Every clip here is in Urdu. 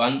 1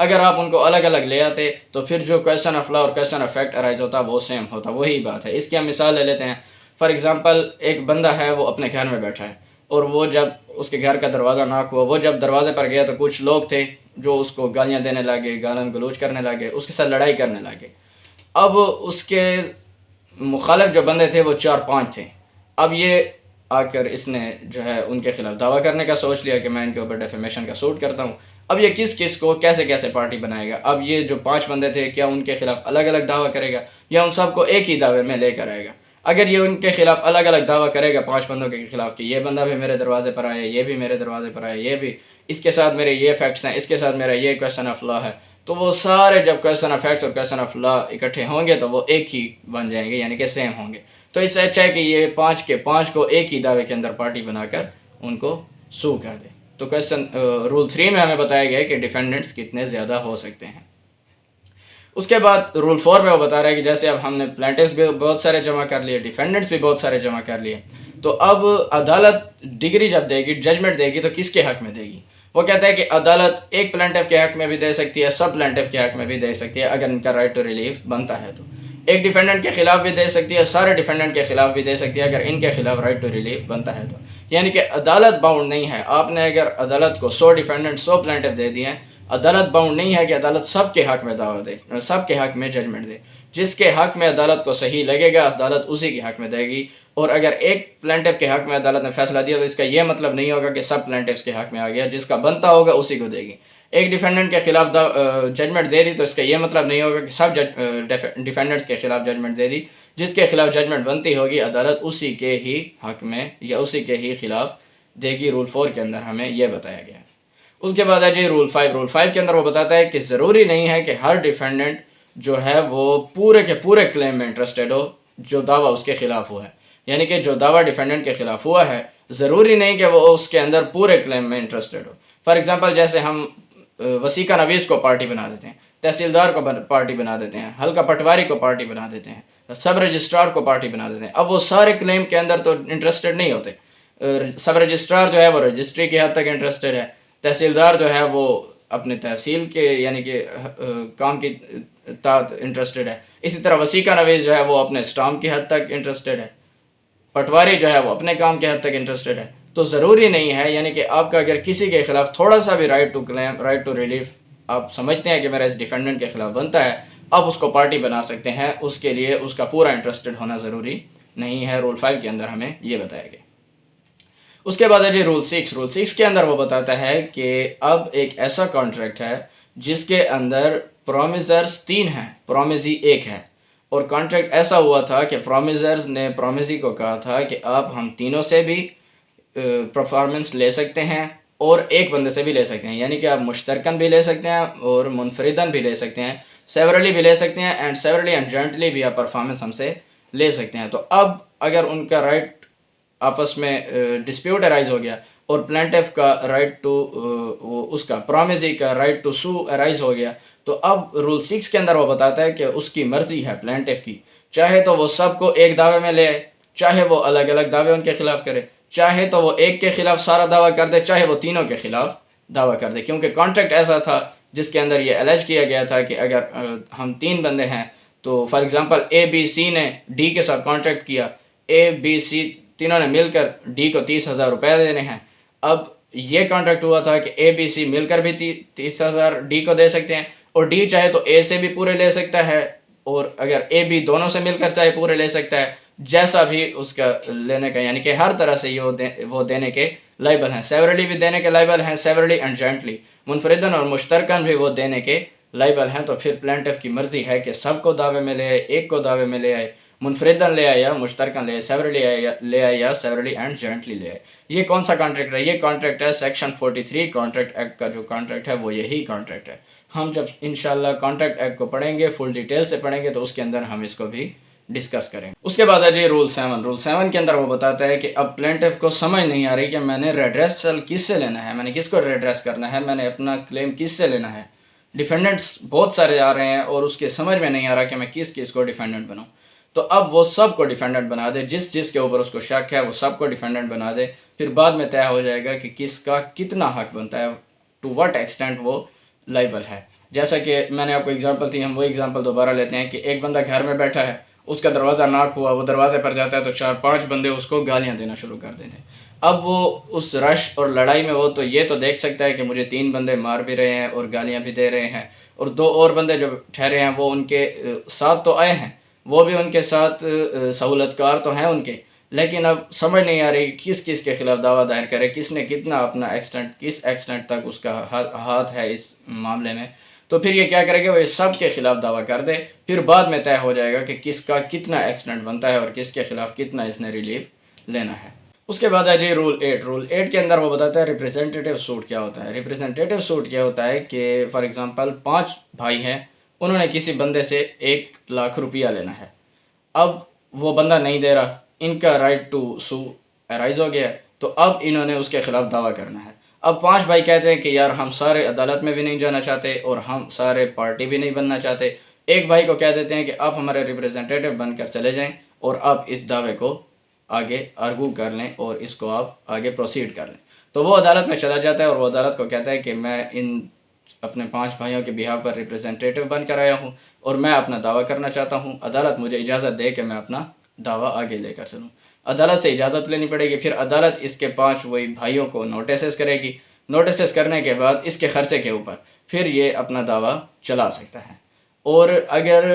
اگر آپ ان کو الگ الگ لے آتے تو پھر جو کویسچن آف لا اور کویسچن آف فیکٹ ارائز ہوتا وہ سیم ہوتا. وہی بات ہے. اس کی ہم مثال لے لیتے ہیں. فار ایگزامپل ایک بندہ ہے وہ اپنے گھر میں بیٹھا ہے اور وہ جب اس کے گھر کا دروازہ ناک ہوا, وہ جب دروازے پر گیا تو کچھ لوگ تھے جو اس کو گالیاں دینے لگے, گالاں گلوچ کرنے لگے, اس کے ساتھ لڑائی کرنے لگے. اب اس کے مخالف جو بندے تھے وہ 4-5 تھے. اب یہ آ کر اس نے جو ہے ان کے خلاف دعویٰ کرنے کا سوچ لیا کہ میں ان کے اوپر ڈیفیمیشن کا سوٹ کرتا ہوں. اب یہ کس کو کیسے کیسے پارٹی بنائے گا؟ اب یہ جو 5 بندے تھے کیا ان کے خلاف الگ الگ دعویٰ کرے گا یا ان سب کو ایک ہی دعوے میں لے کر آئے گا؟ اگر یہ ان کے خلاف الگ الگ دعویٰ کرے گا 5 بندوں کے خلاف کہ یہ بندہ بھی میرے دروازے پر آیا, یہ بھی میرے دروازے پر آیا, یہ بھی, اس کے ساتھ میرے یہ فیکٹس ہیں, اس کے ساتھ میرا یہ کویسچن آف لا ہے, تو وہ سارے جب کویسچن آف فیکٹس اور کویسچن آف لا اکٹھے ہوں گے تو وہ ایک ہی بن جائیں گے, یعنی کہ سیم ہوں گے. تو اس سے اچھا ہے کہ یہ 5 کے 5 کو ایک ہی دعوے کے اندر پارٹی بنا کر ان کو سو کر دے. تو کویسچن رول 3 میں ہمیں بتایا گیا ہے کہ ڈیفینڈنٹس کتنے زیادہ ہو سکتے ہیں. اس کے بعد رول 4 میں وہ بتا رہا ہے کہ جیسے اب ہم نے پلینٹس بھی بہت سارے جمع کر لیے, ڈیفینڈنٹس بھی بہت سارے جمع کر لیے, تو اب عدالت ڈگری جب دے گی, ججمنٹ دے گی, تو کس کے حق میں دے گی؟ وہ کہتا ہے کہ عدالت ایک پلینٹف کے حق میں بھی دے سکتی ہے, سب پلینٹف کے حق میں بھی دے سکتی ہے اگر ان کا رائٹ ٹو ریلیف بنتا ہے. تو ایک ڈیفینڈنٹ کے خلاف بھی دے سکتی ہے, سارے ڈیفینڈنٹ کے خلاف بھی دے سکتی ہے اگر ان کے خلاف رائٹ ٹو ریلیف بنتا ہے. تو یعنی کہ عدالت باؤنڈ نہیں ہے. آپ نے اگر عدالت کو 100 ڈیفینڈنٹ 100 پلینٹف دے دیے ہیں, عدالت باؤنڈ نہیں ہے کہ عدالت سب کے حق میں دعویٰ دے, سب کے حق میں ججمنٹ دے. جس کے حق میں عدالت کو صحیح لگے گا عدالت اسی کے حق میں دے گی. اور اگر ایک پلینٹف کے حق میں عدالت نے فیصلہ دیا تو اس کا یہ مطلب نہیں ہوگا کہ سب پلینٹفس کے حق میں آ گیا, جس کا بنتا ہوگا اسی کو دے گی. ایک ڈیفینڈنٹ کے خلاف ججمنٹ دے دی تو اس کا یہ مطلب نہیں ہوگا کہ سب ڈیفینڈنٹس کے خلاف ججمنٹ دے دی. جس کے خلاف ججمنٹ بنتی ہوگی عدالت اسی کے ہی حق میں یا اسی کے ہی خلاف دے گی. رول 4 کے اندر ہمیں یہ بتایا گیا. اس کے بعد ہے جی رول 5. رول 5 کے اندر وہ بتاتا ہے کہ ضروری نہیں ہے کہ ہر ڈیفینڈنٹ جو ہے وہ پورے کے پورے کلیم میں انٹرسٹڈ ہو جو دعویٰ اس کے خلاف ہوا ہے. یعنی کہ جو دعویٰ ڈیفینڈنٹ کے خلاف ہوا ہے ضروری نہیں کہ وہ اس کے اندر پورے کلیم میں انٹرسٹڈ ہو. فار ایگزامپل جیسے ہم وسیقہ نویس کو پارٹی بنا دیتے ہیں, تحصیلدار کو پارٹی بنا دیتے ہیں, حلقہ پٹواری کو پارٹی بنا دیتے ہیں, سب رجسٹرار کو پارٹی بنا دیتے ہیں. اب وہ سارے کلیم کے اندر تو انٹرسٹڈ نہیں ہوتے. سب رجسٹرار جو ہے وہ رجسٹری کی حد تک انٹرسٹڈ ہے, تحصیلدار جو ہے وہ اپنے تحصیل کے یعنی کہ کام کی تحت انٹرسٹڈ ہے. اسی طرح وسیقہ نویس جو ہے وہ اپنے اسٹامپ کی حد تک انٹرسٹڈ ہے, پٹواری جو ہے وہ اپنے کام کی حد تک انٹرسٹڈ ہے. تو ضروری نہیں ہے, یعنی کہ آپ کا اگر کسی کے خلاف تھوڑا سا بھی right to claim, right to relief آپ سمجھتے ہیں کہ میرا اس ڈیفینڈنٹ کے خلاف بنتا ہے, آپ اس کو پارٹی بنا سکتے ہیں. اس کے لیے اس کا پورا انٹرسٹڈ ہونا ضروری نہیں ہے. رول 5 کے اندر ہمیں یہ بتایا گیا. اس کے بعد ہے جی رول 6. رول 6 کے اندر وہ بتاتا ہے کہ اب ایک ایسا کانٹریکٹ ہے جس کے اندر پرومیزرز 3 ہیں, پرومیزی 1 ہے. اور کانٹریکٹ ایسا ہوا تھا کہ پرومیزرز نے پرومیزی کو کہا تھا کہ آپ ہم تینوں سے بھی پرفارمنس لے سکتے ہیں اور ایک بندے سے بھی لے سکتے ہیں. یعنی کہ آپ مشترکن بھی لے سکتے ہیں اور منفردن بھی لے سکتے ہیں, سیورلی بھی لے سکتے ہیں, اینڈ سیورلی اینڈ جوائنٹلی بھی آپ پرفارمنس ہم سے لے سکتے ہیں. تو اب اگر ان کا رائٹ آپس میں ڈسپیوٹ ارائز ہو گیا اور پلینٹف کا رائٹ ٹو اس کا پرومیزی کا رائٹ ٹو سو ارائز ہو گیا, تو اب رول 6 کے اندر وہ بتاتا ہے کہ اس کی مرضی ہے پلینٹف کی, چاہے تو وہ سب کو ایک دعوے میں لے آئے, چاہے وہ الگ الگ دعوے ان کے خلاف کرے, چاہے تو وہ ایک کے خلاف سارا دعویٰ کر دے, چاہے وہ تینوں کے خلاف دعویٰ کر دے. کیونکہ کانٹریکٹ ایسا تھا جس کے اندر یہ الیج کیا گیا تھا کہ اگر ہم 3 بندے ہیں تو for example A B C نے ڈی کے ساتھ کانٹریکٹ کیا, اے بی سی تینوں نے مل کر ڈی کو 30,000 روپے دینے ہیں. اب یہ کانٹریکٹ ہوا تھا کہ اے بی سی مل کر بھی 30,000 ڈی کو دے سکتے ہیں, اور ڈی چاہے تو اے سے بھی پورے لے سکتا ہے, اور اگر اے بی دونوں سے مل کر چاہے پورے لے سکتا ہے, جیسا بھی اس کا لینے کا, یعنی کہ ہر طرح سے یہ وہ دینے کے لائبل ہیں. سیورلی بھی دینے کے لائبل ہیں, سیورلی اینڈ جوائنٹلی, منفردن اور مشترکن بھی وہ دینے کے لائبل ہیں. تو پھر پلینٹف کی مرضی ہے کہ سب کو دعوے میں لے آئے, ایک کو دعوے میں لے آئے, منفردن لے آئے یا مشترکن لے آئے, سیورلی لے آئے یا سیورلی اینڈ جوائنٹلی لے آئے. یہ کون سا کانٹریکٹ ہے؟ یہ کانٹریکٹ ہے سیکشن 43 کانٹریکٹ ایکٹ کا. جو کانٹریکٹ ہے وہ یہی کانٹریکٹ ہے. ہم جب انشاءاللہ کانٹریکٹ ایکٹ کو پڑھیں گے, فل ڈیٹیل سے پڑھیں گے, تو اس کے اندر ہم اس کو بھی ڈسکس کریں گے. اس کے بعد ہے جی رول 7. رول 7 کے اندر وہ بتاتا ہے کہ اب پلینٹف کو سمجھ نہیں آ رہی کہ میں نے ریڈریسل کس سے لینا ہے, میں نے کس کو ریڈریس کرنا ہے, میں نے اپنا کلیم کس سے لینا ہے. ڈیفینڈنٹس بہت سارے آ رہے ہیں اور اس کے سمجھ میں نہیں آ رہا کہ میں کس کو ڈیفینڈنٹ بناؤں. تو اب وہ سب کو ڈیفینڈنٹ بنا دے, جس کے اوپر اس کو شک ہے وہ سب کو ڈیفینڈنٹ بنا دے. پھر بعد میں طے ہو جائے گا کہ کس کا کتنا حق بنتا ہے, ٹو واٹ ایکسٹینٹ وہ لائبل ہے. جیسا کہ میں نے آپ کو اگزامپل تھی، ہم وہ اگزامپل دوبارہ لیتے ہیں کہ ایک بندہ گھر میں بیٹھا ہے، اس کا دروازہ ناک ہوا، وہ دروازے پر جاتا ہے تو 4-5 بندے اس کو گالیاں دینا شروع کر دیتے ہیں۔ اب وہ اس رش اور لڑائی میں وہ تو یہ تو دیکھ سکتا ہے کہ مجھے 3 بندے مار بھی رہے ہیں اور گالیاں بھی دے رہے ہیں، اور 2 اور بندے جو ٹھہرے ہیں وہ ان کے ساتھ تو آئے ہیں، وہ بھی ان کے ساتھ سہولت کار تو ہیں ان کے، لیکن اب سمجھ نہیں آ رہی کس کس کے خلاف دعویٰ دائر کرے، کس نے کتنا اپنا کس ایکسٹنٹ تک اس کا ہاتھ ہے اس معاملے میں۔ تو پھر یہ کیا کرے گا، وہ اس سب کے خلاف دعویٰ کر دے، پھر بعد میں طے ہو جائے گا کہ کس کا کتنا ایکسٹنٹ بنتا ہے اور کس کے خلاف کتنا اس نے ریلیف لینا ہے۔ اس کے بعد ہے جی رول 8 کے اندر وہ بتاتا ہے ریپریزنٹیٹیو سوٹ کیا ہوتا ہے۔ ریپریزنٹیٹیو سوٹ کیا ہوتا ہے کہ فار ایگزامپل 5 بھائی ہیں، انہوں نے کسی بندے سے 1 لاکھ روپیہ لینا ہے، اب وہ بندہ نہیں دے رہا، ان کا رائٹ ٹو سو ارائز ہو گیا ہے، تو اب انہوں نے اس کے خلاف دعویٰ کرنا ہے۔ اب 5 بھائی کہتے ہیں کہ یار ہم سارے عدالت میں بھی نہیں جانا چاہتے اور ہم سارے پارٹی بھی نہیں بننا چاہتے، ایک بھائی کو کہہ دیتے ہیں کہ آپ ہمارے ریپریزنٹیٹیو بن کر چلے جائیں اور آپ اس دعوے کو آگے آرگو کر لیں اور اس کو آپ آگے پروسیڈ کر لیں۔ تو وہ عدالت میں چلا جاتا ہے اور وہ عدالت کو کہتا ہے کہ میں ان اپنے 5 بھائیوں کے بہاف پر ریپریزنٹیٹیو بن کر آیا ہوں اور میں اپنا دعویٰ کرنا چاہتا ہوں، عدالت مجھے اجازت دے کہ میں اپنا دعویٰ آگے لے کر چلوں۔ عدالت سے اجازت لینی پڑے گی، پھر عدالت اس کے 5 وہی بھائیوں کو نوٹسز کرے گی، نوٹسز کرنے کے بعد اس کے خرچے کے اوپر پھر یہ اپنا دعویٰ چلا سکتا ہے، اور اگر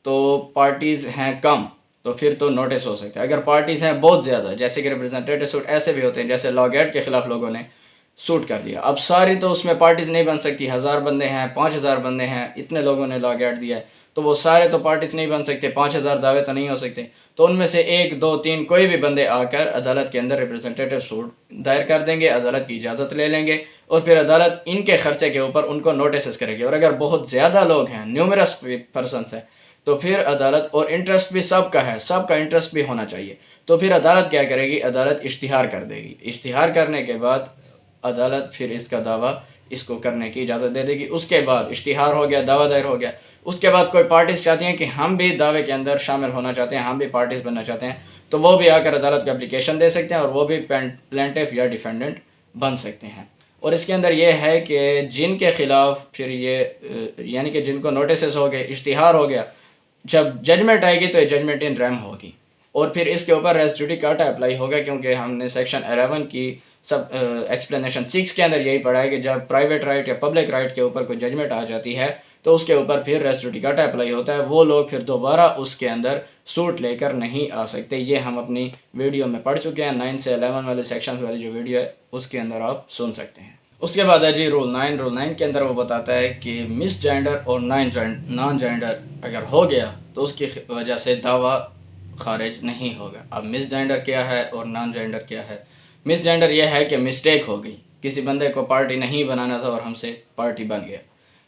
تو پارٹیز ہیں کم تو پھر تو نوٹس ہو سکتا ہے، اگر پارٹیز ہیں بہت زیادہ، جیسے کہ ریپریزنٹیٹیو سوٹ ایسے بھی ہوتے ہیں جیسے لا گیٹ کے خلاف لوگوں نے سوٹ کر دیا، اب ساری تو اس میں پارٹیز نہیں بن سکتی، 1000 بندے ہیں، 5000 بندے ہیں، اتنے لوگوں نے لا گیٹ دیا ہے تو وہ سارے تو پارٹیز نہیں بن سکتے، 5000 دعوے تو نہیں ہو سکتے، تو ان میں سے 1 2 3 کوئی بھی بندے آ کر عدالت کے اندر ریپریزنٹیٹیو سوٹ دائر کر دیں گے، عدالت کی اجازت لے لیں گے اور پھر عدالت ان کے خرچے کے اوپر ان کو نوٹسز کرے گی، اور اگر بہت زیادہ لوگ ہیں، نیومرس پرسنس ہیں، تو پھر عدالت، اور انٹرسٹ بھی سب کا ہے، سب کا انٹرسٹ بھی ہونا چاہیے، تو پھر عدالت کیا کرے گی، عدالت اشتہار کر دے گی، اشتہار کرنے کے بعد عدالت پھر اس کا دعویٰ اس کو کرنے کی اجازت دے دے گی۔ اس کے بعد اشتہار ہو گیا، دعویٰ دائر ہو گیا، اس کے بعد کوئی پارٹیز چاہتی ہیں کہ ہم بھی دعوے کے اندر شامل ہونا چاہتے ہیں، ہم بھی پارٹیز بننا چاہتے ہیں، تو وہ بھی آ کر عدالت کو اپلیکیشن دے سکتے ہیں اور وہ بھی پلینٹف یا ڈیفینڈنٹ بن سکتے ہیں۔ اور اس کے اندر یہ ہے کہ جن کے خلاف پھر یہ یعنی کہ جن کو نوٹسز ہو گئے، اشتہار ہو گیا، جب ججمنٹ آئے گی تو یہ ججمنٹ ان ریم ہوگی، اور پھر اس کے اوپر ریس جوڈیکاٹا اپلائی ہوگا، کیونکہ ہم نے سیکشن 11 کی سب ایکسپلینیشن 6 کے اندر یہی پڑھا ہے کہ جب پرائیویٹ رائٹ یا پبلک رائٹ کے اوپر کوئی ججمنٹ آ جاتی ہے تو اس کے اوپر پھر ریس جوڈیکاٹا اپلائی ہوتا ہے، وہ لوگ پھر دوبارہ اس کے اندر سوٹ لے کر نہیں آ سکتے۔ یہ ہم اپنی ویڈیو میں پڑھ چکے ہیں، 9 سے 11 والے سیکشنز والی جو ویڈیو ہے اس کے اندر آپ سن سکتے ہیں۔ اس کے بعد ہے جی رول 9 کے اندر وہ بتاتا ہے کہ مس جینڈر اور نان جینڈر اگر ہو گیا تو اس کی وجہ سے دعویٰ خارج نہیں ہوگا۔ اب مس جینڈر کیا ہے اور نان جینڈر کیا ہے؟ مس جینڈر یہ ہے کہ مسٹیک ہو گئی، کسی بندے کو پارٹی نہیں بنانا تھا اور ہم سے پارٹی بن گیا۔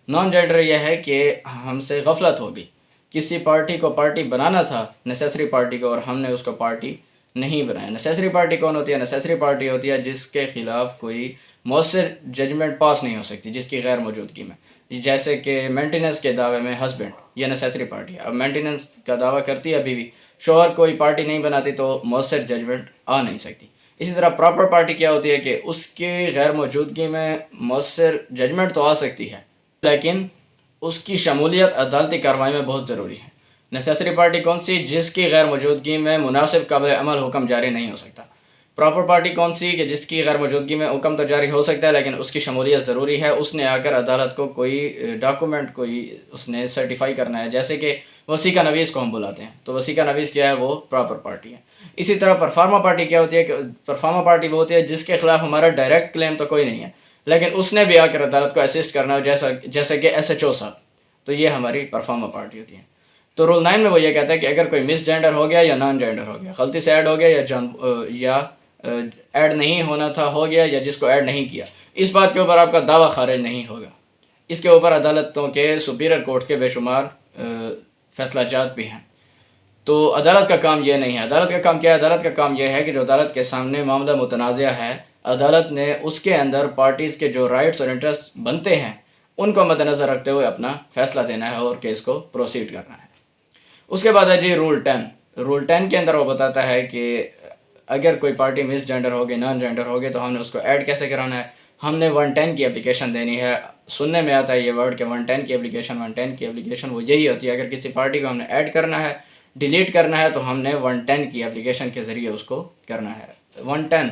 نان جینڈر یہ ہے کہ ہم سے غفلت ہو گئی، کسی پارٹی کو پارٹی بنانا تھا، نیسیسری پارٹی کو، اور ہم نے اس کو پارٹی نہیں بنایا۔ نیسیسری پارٹی کون ہوتی ہے؟ نیسیسری پارٹی ہوتی ہے جس کے خلاف کوئی مؤثر ججمنٹ پاس نہیں ہو سکتی جس کی غیر موجودگی میں، جیسے کہ مینٹیننس کے دعوے میں ہسبینڈ، یہ نیسیسری پارٹی ہے۔ اب مینٹیننس کا دعویٰ کرتی ہے بیوی، شوہر کوئی پارٹی نہیں بناتی تو مؤثر ججمنٹ آ نہیں سکتی۔ اسی طرح پراپر پارٹی کیا ہوتی ہے کہ اس کی غیر موجودگی میں مؤثر ججمنٹ تو آ سکتی ہے لیکن اس کی شمولیت عدالتی کارروائی میں بہت ضروری ہے۔ نیسیسری پارٹی کون سی؟ جس کی غیر موجودگی میں مناسب قابل عمل حکم جاری نہیں ہو سکتا۔ پراپر پارٹی کون سی؟ کہ جس کی غیر موجودگی میں حکم تو جاری ہو سکتا ہے لیکن اس کی شمولیت ضروری ہے، اس نے آ کر عدالت کو کوئی ڈاکومنٹ اس نے سرٹیفائی کرنا ہے، جیسے کہ وثیقہ نویس کو ہم بلاتے ہیں، تو وثیقہ نویس کیا ہے؟ وہ پراپر پارٹی ہے۔ اسی طرح پرفارما پارٹی کیا ہوتی ہے؟ کہ پرفارما پارٹی وہ ہوتی ہے جس کے خلاف ہمارا ڈائریکٹ کلیم تو کوئی نہیں ہے لیکن اس نے بھی آ کر عدالت کو اسسٹ کرنا ہو، جیسے کہ SHO صاحب، تو یہ ہماری پرفارما پارٹی ہوتی ہے۔ تو رول 9 میں وہ یہ کہتا ہے کہ اگر کوئی مس جینڈر ہو گیا یا نان جینڈر ہو گیا، غلطی سے ایڈ ہو گیا یا ایڈ نہیں ہونا تھا ہو گیا، یا جس کو ایڈ نہیں کیا، اس بات کے اوپر آپ کا دعویٰ خارج نہیں ہوگا۔ اس کے اوپر عدالتوں کے سپیریئر کورٹ کے بے شمار فیصلہ جات بھی ہیں۔ تو عدالت کا کام یہ نہیں ہے، عدالت کا کام کیا ہے؟ عدالت کا کام یہ ہے کہ جو عدالت کے سامنے معاملہ متنازع ہے، عدالت نے اس کے اندر پارٹیز کے جو رائٹس اور انٹرسٹ بنتے ہیں ان کو مد نظر رکھتے ہوئے اپنا فیصلہ دینا ہے اور کیس کو پروسیڈ کرنا ہے۔ اس کے بعد ہے جی رول 10 کے اندر وہ بتاتا ہے کہ اگر کوئی پارٹی مس جینڈر ہوگی، نان جینڈر ہوگی، تو ہم نے اس کو ایڈ کیسے کرانا ہے۔ ہم نے 110 کی اپلیکیشن دینی ہے. سننے میں آتا ہے یہ ورڈ کہ 110 کی اپلیکیشن. 110 کی اپلیکیشن وہ یہی ہوتی ہے اگر کسی پارٹی کو ہم نے ایڈ کرنا ہے, ڈیلیٹ کرنا ہے, تو ہم نے 110 کی اپلیکیشن کے ذریعے اس کو کرنا ہے. 110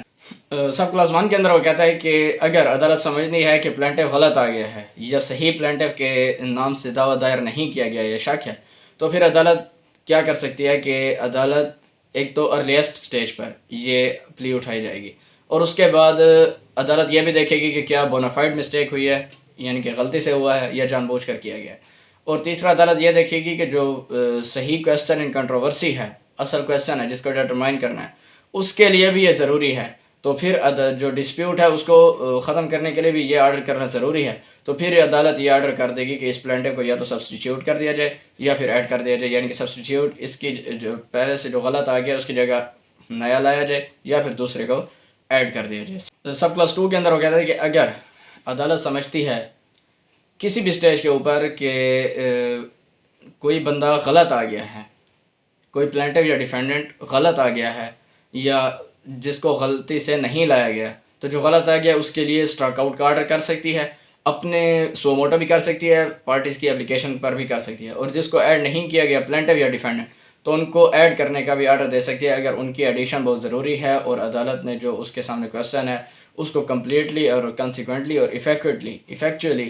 سب کلاس 1 کے اندر وہ کہتا ہے کہ اگر عدالت سمجھنی ہے کہ پلانٹیف غلط آ گیا ہے یا صحیح پلانٹیف کے نام سے دعویٰ دائر نہیں کیا گیا یا شک ہے, تو پھر عدالت کیا کر سکتی ہے کہ عدالت ایک تو ارلیسٹ سٹیج پر یہ پلی اٹھائی جائے گی, اور اس کے بعد عدالت یہ بھی دیکھے گی کہ کیا بونافائڈ مسٹیک ہوئی ہے, یعنی کہ غلطی سے ہوا ہے یا جان بوجھ کر کیا گیا ہے. اور تیسرا عدالت یہ دیکھے گی کہ جو صحیح کویسچن ان کنٹروورسی ہے, اصل کویسچن ہے جس کو ڈیٹرمائن کرنا ہے, اس کے لیے بھی یہ ضروری ہے. تو پھر جو ڈسپیوٹ ہے اس کو ختم کرنے کے لیے بھی یہ آرڈر کرنا ضروری ہے. تو پھر عدالت یہ آرڈر کر دے گی کہ اس پلانٹیف کو یا تو سبسٹیچیوٹ کر دیا جائے یا پھر ایڈ کر دیا جائے, یعنی کہ سبسٹیچیوٹ اس کی جو پہلے سے جو غلط آ گیا اس کی جگہ نیا لایا جائے یا پھر دوسرے کو ایڈ کر دیا جائے. سب کلاس 2 کے اندر وہ کہتا ہے کہ اگر عدالت سمجھتی ہے کسی بھی سٹیج کے اوپر کہ کوئی بندہ غلط آ گیا ہے, کوئی پلانٹیف یا ڈیفینڈنٹ غلط آ گیا ہے یا جس کو غلطی سے نہیں لایا گیا, تو جو غلط آ گیا اس کے لیے اسٹرائک آؤٹ کا آرڈر کر سکتی ہے, اپنے سو موٹو بھی کر سکتی ہے, پارٹیز کی اپلیکیشن پر بھی کر سکتی ہے, اور جس کو ایڈ نہیں کیا گیا پلانٹیف یا ڈیفینڈنٹ تو ان کو ایڈ کرنے کا بھی آرڈر دے سکتی ہے اگر ان کی ایڈیشن بہت ضروری ہے اور عدالت نے جو اس کے سامنے کویسچن ہے اس کو کمپلیٹلی اور کنسیکوینٹلی اور ایفیکچولی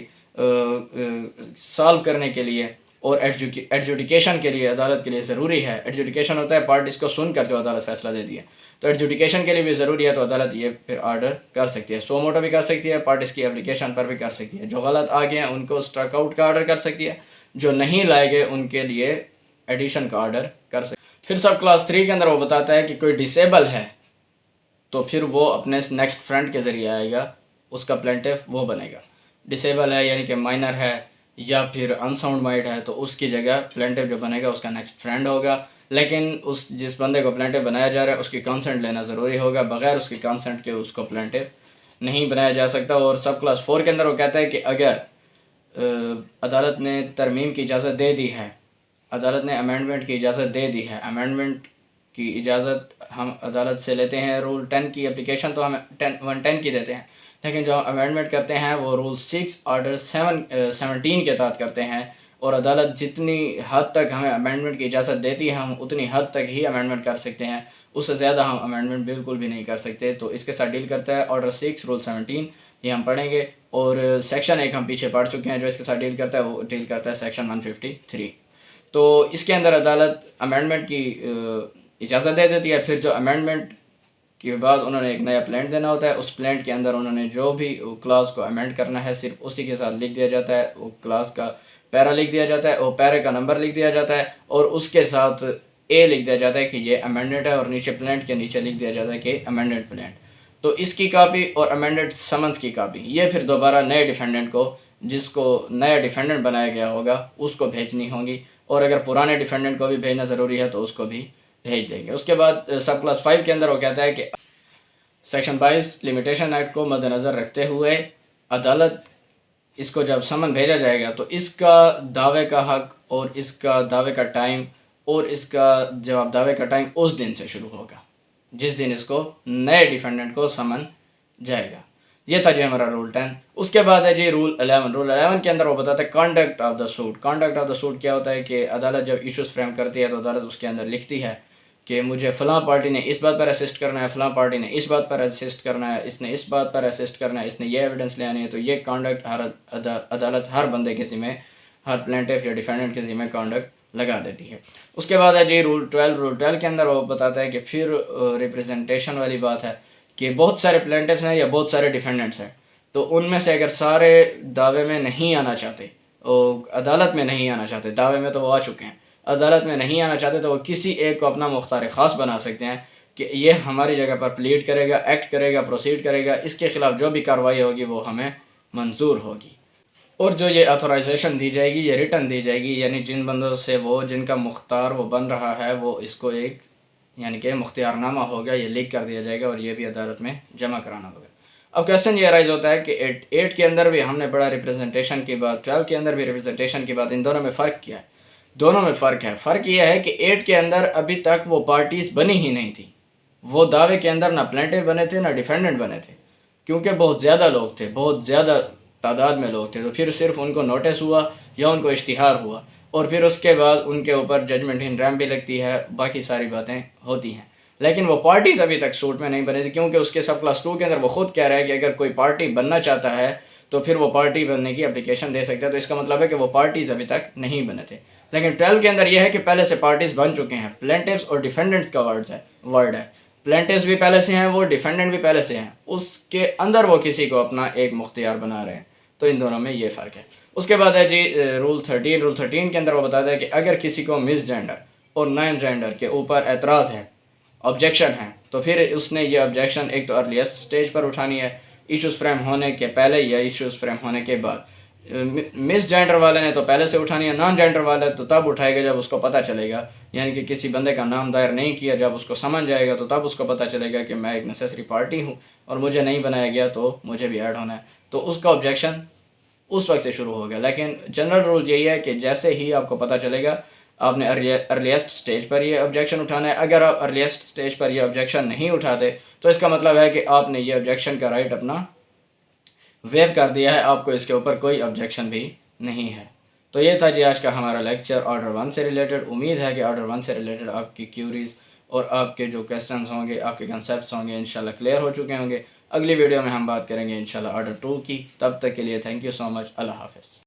سالو کرنے کے لیے اور ایڈجوڈیکیشن کے لیے عدالت کے لیے ضروری ہے. ایڈجوڈیکیشن ہوتا ہے پارٹیز کو سن کر جو عدالت فیصلہ دیتی ہے, تو ایڈجوڈیکیشن کے لیے بھی ضروری ہے, تو عدالت یہ پھر آرڈر کر سکتی ہے. سو موٹو بھی کر سکتی ہے, پارٹیز کی اپلیکیشن پر بھی کر سکتی ہے. جو غلط آ گئے ہیں ان کو اسٹرائک آؤٹ کا آرڈر کر سکتی ہے, جو نہیں لائے گئے ان کے لیے ایڈیشن کا آرڈر کر سکتی ہے. پھر سب کلاس 3 کے اندر وہ بتاتا ہے کہ کوئی ڈسیبل ہے تو پھر وہ اپنے نیکسٹ فرینڈ کے ذریعے آئے گا, اس کا پلانٹیف وہ بنے گا. ڈسیبل ہے یعنی کہ مائنر ہے یا پھر انساؤنڈ مائنڈ ہے, تو اس کی جگہ پلانٹیف جو بنے گا اس کا نیکسٹ فرینڈ ہوگا. لیکن جس بندے کو پلانٹیف بنایا جا رہا ہے اس کی کنسنٹ لینا ضروری ہوگا, بغیر اس کی کنسنٹ کے اس کو پلانٹیف نہیں بنایا جا سکتا. اور سب کلاس 4 کے اندر وہ کہتا ہے کہ اگر عدالت نے ترمیم کی اجازت دے دی ہے, عدالت نے امینڈمنٹ کی اجازت دے دی ہے, امینڈمنٹ کی اجازت ہم عدالت سے لیتے ہیں, رول 10 کی اپلیکیشن تو ہم 110 کی دیتے ہیں, لیکن جو ہم امینڈمنٹ کرتے ہیں وہ رول 6 آرڈر 17 کے تحت کرتے ہیں, اور عدالت جتنی حد تک ہمیں امینڈمنٹ کی اجازت دیتی ہے ہم اتنی حد تک ہی امینڈمنٹ کر سکتے ہیں, اس سے زیادہ ہم امینڈمنٹ بالکل بھی نہیں کر سکتے. تو اس کے ساتھ ڈیل کرتا ہے آرڈر 6 رول 17, یہ ہم پڑھیں گے. اور سیکشن 1 ہم پیچھے پڑھ چکے ہیں جو اس کے ساتھ ڈیل کرتا ہے, وہ ڈیل کرتا ہے سیکشن 153. تو اس کے اندر عدالت امینڈمنٹ کی اجازت دے دیتی ہے. پھر جو امینڈمنٹ کے بعد انہوں نے ایک نیا پلانٹ دینا ہوتا ہے, اس پلانٹ کے اندر انہوں نے جو بھی کلاس کو امینڈ کرنا ہے صرف اسی کے ساتھ لکھ دیا جاتا ہے, وہ کلاس کا پیرا لکھ دیا جاتا ہے, اور پیرے کا نمبر لکھ دیا جاتا ہے, اور اس کے ساتھ اے لکھ دیا جاتا ہے کہ یہ امینڈڈ ہے, اور نیچے پلانٹ کے نیچے لکھ دیا جاتا ہے کہ امینڈڈ پلانٹ. تو اس کی کاپی اور امینڈڈ سمنس کی کاپی یہ پھر دوبارہ نئے ڈیفینڈنٹ کو, جس کو نیا ڈیفینڈنٹ بنایا گیا ہوگا, اس کو بھیجنی ہوگی, اور اگر پرانے ڈیفینڈنٹ کو بھی بھیجنا ضروری ہے تو اس کو بھی بھیج دیں گے. اس کے بعد سب کلاس 5 کے اندر وہ کہتا ہے کہ سیکشن 22 لمیٹیشن ایکٹ کو مد نظر رکھتے ہوئے عدالت اس کو جب سمن بھیجا جائے گا تو اس کا دعوے کا حق اور اس کا دعوے کا ٹائم اور اس کا جواب دعوے کا ٹائم اس دن سے شروع ہوگا جس دن اس کو نئے ڈیفینڈنٹ کو سمن جائے گا. یہ تھا جی ہمارا رول 10. اس کے بعد ہے جی رول 11. رول 11 کے اندر وہ بتاتا ہے conduct of the suit. Conduct of the suit کیا ہوتا ہے کہ عدالت جب ایشوز فریم کرتی ہے تو عدالت اس کے اندر لکھتی ہے کہ مجھے فلاں پارٹی نے اس بات پر اسسٹ کرنا ہے, فلاں پارٹی نے اس بات پر اسسٹ کرنا ہے, اس نے اس بات پر اسسٹ کرنا ہے, اس نے یہ ایویڈنس لے آنی ہے. تو یہ کانڈکٹ عدالت ہر بندے کے ذمہ, ہر پلانٹیف یا ڈیفینڈنٹ کے ذمہ کانڈکٹ لگا دیتی ہے. اس کے بعد ہے جی رول 12. رول 12 کے اندر وہ بتاتا ہے کہ پھر ریپریزنٹیشن والی بات ہے کہ بہت سارے پلانٹیفس ہیں یا بہت سارے ڈیفینڈنٹس ہیں, تو ان میں سے اگر سارے دعوے میں نہیں آنا چاہتے, عدالت میں نہیں آنا چاہتے, دعوے میں تو وہ آ چکے ہیں, عدالت میں نہیں آنا چاہتے, تو وہ کسی ایک کو اپنا مختار خاص بنا سکتے ہیں کہ یہ ہماری جگہ پر پلیڈ کرے گا, ایکٹ کرے گا, پروسیڈ کرے گا, اس کے خلاف جو بھی کارروائی ہوگی وہ ہمیں منظور ہوگی. اور جو یہ آتھورائزیشن دی جائے گی, یہ ریٹن دی جائے گی, یعنی جن بندوں سے وہ جن کا مختار وہ بن رہا ہے وہ اس کو ایک یعنی کہ مختار نامہ ہوگا, یہ لکھ کر دیا جائے گا اور یہ بھی عدالت میں جمع کرانا ہوگا. اب کویسچن یہ ارائز ہوتا ہے کہ 8 کے اندر بھی ہم نے پڑھا ریپریزنٹیشن کی بات, 12 کے اندر بھی ریپریزنٹیشن کی بات, ان دونوں میں فرق کیا ہے؟ دونوں میں فرق ہے. فرق یہ ہے کہ 8 کے اندر ابھی تک وہ پارٹیز بنی ہی نہیں تھی, وہ دعوے کے اندر نہ پلانٹیف بنے تھے نہ ڈیفینڈنٹ بنے تھے, کیونکہ بہت زیادہ لوگ تھے، بہت زیادہ تعداد میں لوگ تھے، تو پھر صرف ان کو نوٹس ہوا یا ان کو اشتہار ہوا، اور پھر اس کے بعد ان کے اوپر ججمنٹ ان ریم بھی لگتی ہے، باقی ساری باتیں ہوتی ہیں۔ لیکن وہ پارٹیز ابھی تک سوٹ میں نہیں بنے تھے، کیونکہ اس کے سب کلاس 2 کے اندر وہ خود کہہ رہا ہے کہ اگر کوئی پارٹی بننا چاہتا ہے تو پھر وہ پارٹی بننے کی اپلیکیشن دے سکتا ہے، تو اس کا مطلب ہے کہ وہ پارٹیز ابھی تک نہیں بنے تھے۔ لیکن 12 کے اندر یہ ہے کہ پہلے سے پارٹیز بن چکے ہیں، پلینٹیوز اور ڈیفینڈنٹس کا ورڈ ہے، پلینٹیوز بھی پہلے سے ہیں، وہ ڈیفینڈنٹ بھی پہلے سے ہیں، اس کے اندر وہ کسی کو اپنا ایک مختیار بنا رہے ہیں، تو ان دونوں میں یہ فرق ہے۔ اس کے بعد ہے جی رول 13 کے اندر وہ بتاتا ہے کہ اگر کسی کو مس جینڈر اور نان جینڈر کے اوپر اعتراض ہے، آبجیکشن ہے، تو پھر اس نے یہ آبجیکشن ایک تو ارلیسٹ سٹیج پر اٹھانی ہے، ایشوز فریم ہونے کے پہلے یا ایشوز فریم ہونے کے بعد۔ مس جینڈر والے نے تو پہلے سے اٹھانی ہے، نان جینڈر والے تو تب اٹھائے گا جب اس کو پتہ چلے گا، یعنی کہ کسی بندے کا نام دائر نہیں کیا، جب اس کو سمجھ جائے گا تو تب اس کو پتہ چلے گا کہ میں ایک نیسیسری پارٹی ہوں اور مجھے نہیں بنایا گیا تو مجھے بھی ایڈ ہونا ہے، تو اس کا آبجیکشن اس وقت سے شروع ہو گیا۔ لیکن جنرل رول یہی ہے کہ جیسے ہی آپ کو پتہ چلے گا آپ نے ارلیسٹ سٹیج پر یہ آبجیکشن اٹھانا ہے۔ اگر آپ ارلیسٹ سٹیج پر یہ آبجیکشن نہیں اٹھاتے تو اس کا مطلب ہے کہ آپ نے یہ آبجیکشن کا رائٹ اپنا ویو کر دیا ہے، آپ کو اس کے اوپر کوئی آبجیکشن بھی نہیں ہے۔ تو یہ تھا جی آج کا ہمارا لیکچر آرڈر 1 سے ریلیٹڈ۔ امید ہے کہ آرڈر 1 سے ریلیٹڈ آپ کی کیوریز اور آپ کے جو کویسچنز ہوں گے، آپ کے کنسیپٹس ہوں گے، انشاءاللہ کلیئر ہو چکے ہوں گے۔ اگلی ویڈیو میں ہم بات کریں گے انشاءاللہ آرڈر 2 کی۔ تب تک کے لیے تھینک یو سو مچ، اللہ حافظ۔